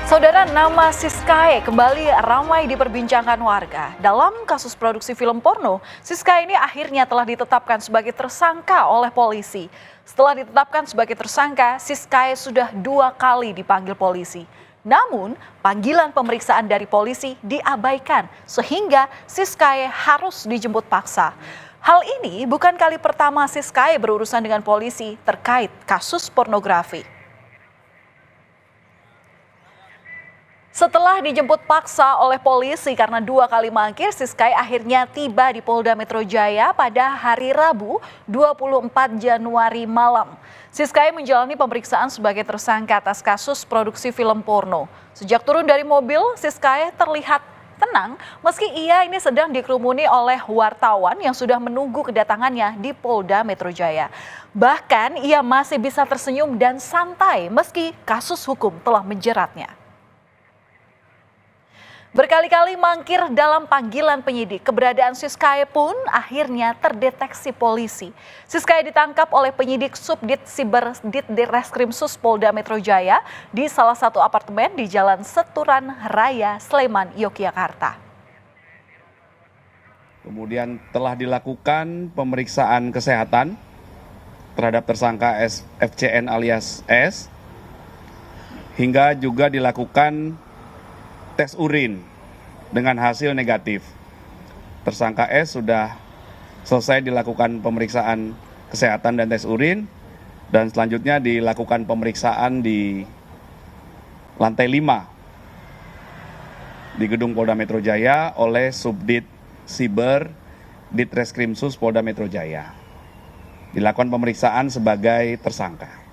Saudara, nama Siskae kembali ramai diperbincangkan warga. Dalam kasus produksi film porno, Siskae ini akhirnya telah ditetapkan sebagai tersangka oleh polisi. Setelah ditetapkan sebagai tersangka, Siskae sudah 2 kali dipanggil polisi. Namun, panggilan pemeriksaan dari polisi diabaikan sehingga Siskae harus dijemput paksa. Hal ini bukan kali pertama Siskae berurusan dengan polisi terkait kasus pornografi. Setelah dijemput paksa oleh polisi karena 2 kali mangkir, Siskae akhirnya tiba di Polda Metro Jaya pada hari Rabu 24 Januari malam. Siskae menjalani pemeriksaan sebagai tersangka atas kasus produksi film porno. Sejak turun dari mobil, Siskae terlihat tenang meski ia ini sedang dikerumuni oleh wartawan yang sudah menunggu kedatangannya di Polda Metro Jaya. Bahkan ia masih bisa tersenyum dan santai meski kasus hukum telah menjeratnya. Berkali-kali mangkir dalam panggilan penyidik, keberadaan Siskae pun akhirnya terdeteksi polisi. Siskae ditangkap oleh penyidik Subdit Siber Ditreskrimsus Polda Metro Jaya di salah satu apartemen di Jalan Seturan Raya, Sleman, Yogyakarta. Kemudian telah dilakukan pemeriksaan kesehatan terhadap tersangka FCN alias S, hingga juga dilakukan tes urin dengan hasil negatif. Tersangka S sudah selesai dilakukan pemeriksaan kesehatan dan tes urin, dan selanjutnya dilakukan pemeriksaan di lantai 5 di gedung Polda Metro Jaya oleh Subdit Siber Ditreskrimsus Polda Metro Jaya. Dilakukan pemeriksaan sebagai tersangka.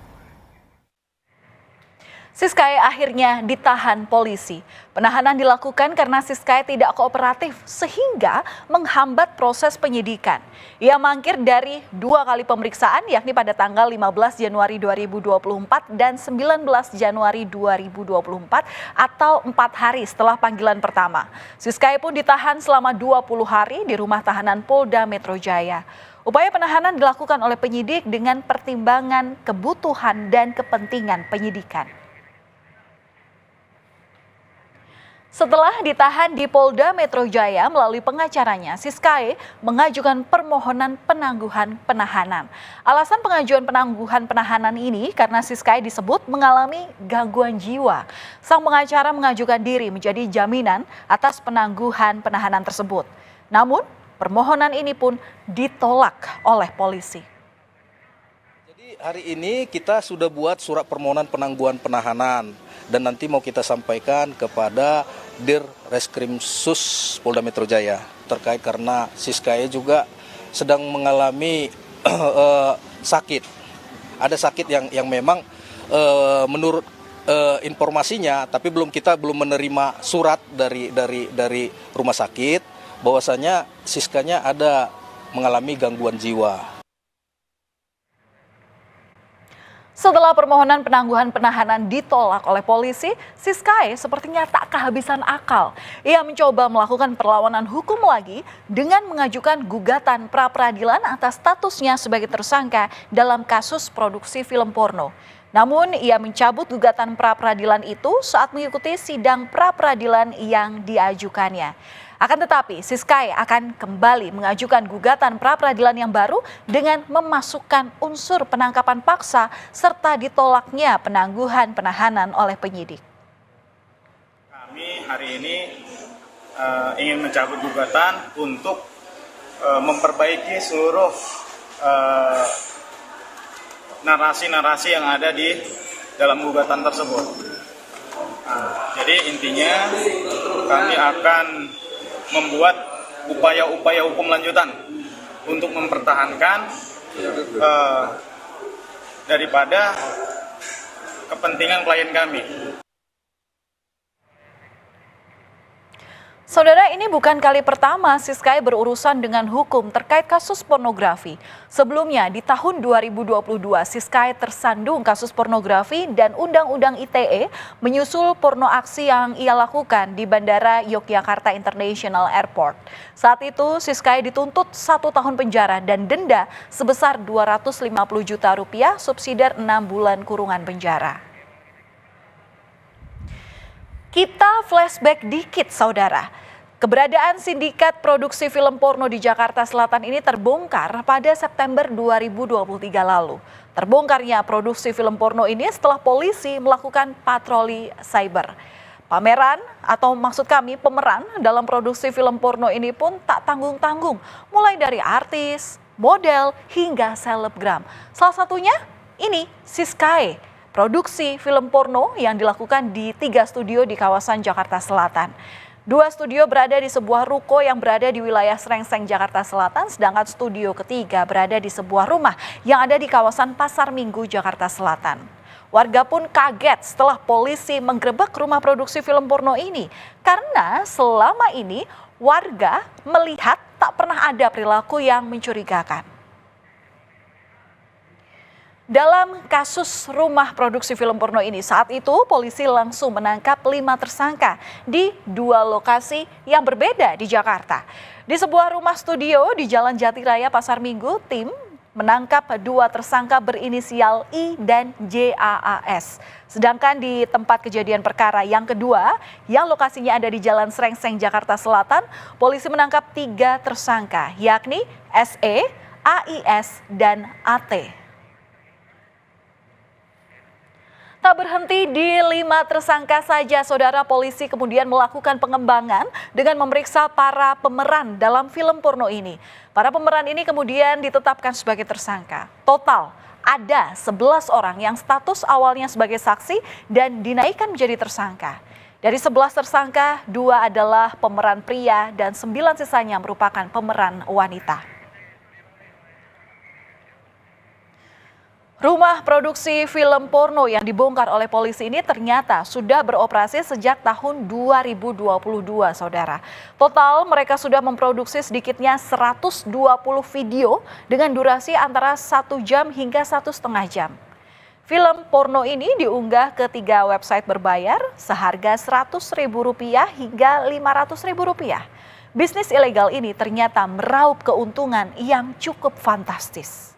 Siskae akhirnya ditahan polisi. Penahanan dilakukan karena Siskae tidak kooperatif sehingga menghambat proses penyidikan. Ia mangkir dari 2 kali pemeriksaan, yakni pada tanggal 15 Januari 2024 dan 19 Januari 2024 atau 4 hari setelah panggilan pertama. Siskae pun ditahan selama 20 hari di rumah tahanan Polda Metro Jaya. Upaya penahanan dilakukan oleh penyidik dengan pertimbangan kebutuhan dan kepentingan penyidikan. Setelah ditahan di Polda Metro Jaya melalui pengacaranya, Siskae mengajukan permohonan penangguhan penahanan. Alasan pengajuan penangguhan penahanan ini karena Siskae disebut mengalami gangguan jiwa. Sang pengacara mengajukan diri menjadi jaminan atas penangguhan penahanan tersebut. Namun, permohonan ini pun ditolak oleh polisi. Jadi hari ini kita sudah buat surat permohonan penangguhan penahanan dan nanti mau kita sampaikan kepada Ditreskrimsus Polda Metro Jaya terkait karena Siskae juga sedang mengalami sakit. Ada sakit yang memang menurut informasinya, tapi kita belum menerima surat dari rumah sakit bahwasanya Siskae ada mengalami gangguan jiwa. Setelah permohonan penangguhan penahanan ditolak oleh polisi, Siskae sepertinya tak kehabisan akal. Ia mencoba melakukan perlawanan hukum lagi dengan mengajukan gugatan pra-peradilan atas statusnya sebagai tersangka dalam kasus produksi film porno. Namun ia mencabut gugatan pra-peradilan itu saat mengikuti sidang pra-peradilan yang diajukannya. Akan tetapi, Siskae akan kembali mengajukan gugatan pra-peradilan yang baru dengan memasukkan unsur penangkapan paksa serta ditolaknya penangguhan penahanan oleh penyidik. Kami hari ini ingin mencabut gugatan untuk memperbaiki seluruh narasi-narasi yang ada di dalam gugatan tersebut. Jadi intinya kami akan membuat upaya-upaya hukum lanjutan untuk mempertahankan daripada kepentingan klien kami. Saudara, ini bukan kali pertama Siskae berurusan dengan hukum terkait kasus pornografi. Sebelumnya di tahun 2022 Siskae tersandung kasus pornografi dan Undang-Undang ITE menyusul porno aksi yang ia lakukan di Bandara Yogyakarta International Airport. Saat itu Siskae dituntut 1 tahun penjara dan denda sebesar Rp250 juta subsidiar 6 bulan kurungan penjara. Kita flashback dikit, saudara. Keberadaan sindikat produksi film porno di Jakarta Selatan ini terbongkar pada September 2023 lalu. Terbongkarnya produksi film porno ini setelah polisi melakukan patroli cyber. Pameran atau maksud kami pemeran dalam produksi film porno ini pun tak tanggung-tanggung, mulai dari artis, model, hingga selebgram. Salah satunya ini Siskae, produksi film porno yang dilakukan di 3 studio di kawasan Jakarta Selatan. 2 studio berada di sebuah ruko yang berada di wilayah Srengseng, Jakarta Selatan, sedangkan studio ketiga berada di sebuah rumah yang ada di kawasan Pasar Minggu, Jakarta Selatan. Warga pun kaget setelah polisi menggerebek rumah produksi film porno ini karena selama ini warga melihat tak pernah ada perilaku yang mencurigakan. Dalam kasus rumah produksi film porno ini, saat itu polisi langsung menangkap 5 tersangka di 2 lokasi yang berbeda di Jakarta. Di sebuah rumah studio di Jalan Jatiraya Pasar Minggu, tim menangkap 2 tersangka berinisial I dan JAAS. Sedangkan di tempat kejadian perkara yang kedua, yang lokasinya ada di Jalan Srengseng, Jakarta Selatan, polisi menangkap 3 tersangka, yakni SE, AIS, dan AT. Tak berhenti di 5 tersangka saja, saudara, polisi kemudian melakukan pengembangan dengan memeriksa para pemeran dalam film porno ini. Para pemeran ini kemudian ditetapkan sebagai tersangka. Total ada 11 orang yang status awalnya sebagai saksi dan dinaikkan menjadi tersangka. Dari 11 tersangka, 2 adalah pemeran pria dan 9 sisanya merupakan pemeran wanita. Rumah produksi film porno yang dibongkar oleh polisi ini ternyata sudah beroperasi sejak tahun 2022, saudara. Total mereka sudah memproduksi sedikitnya 120 video dengan durasi antara 1 jam hingga 1,5 jam. Film porno ini diunggah ke 3 website berbayar seharga Rp100.000 hingga Rp500.000. Bisnis ilegal ini ternyata meraup keuntungan yang cukup fantastis.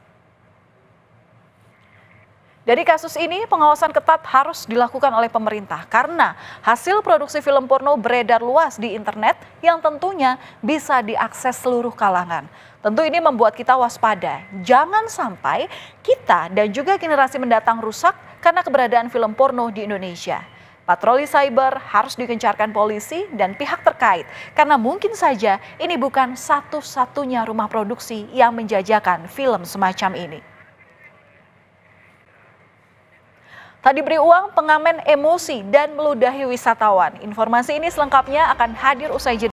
Dari kasus ini, pengawasan ketat harus dilakukan oleh pemerintah karena hasil produksi film porno beredar luas di internet yang tentunya bisa diakses seluruh kalangan. Tentu ini membuat kita waspada. Jangan sampai kita dan juga generasi mendatang rusak karena keberadaan film porno di Indonesia. Patroli cyber harus digencarkan polisi dan pihak terkait karena mungkin saja ini bukan satu-satunya rumah produksi yang menjajakan film semacam ini. Tak diberi uang, pengamen emosi dan meludahi wisatawan. Informasi ini selengkapnya akan hadir usai jeda.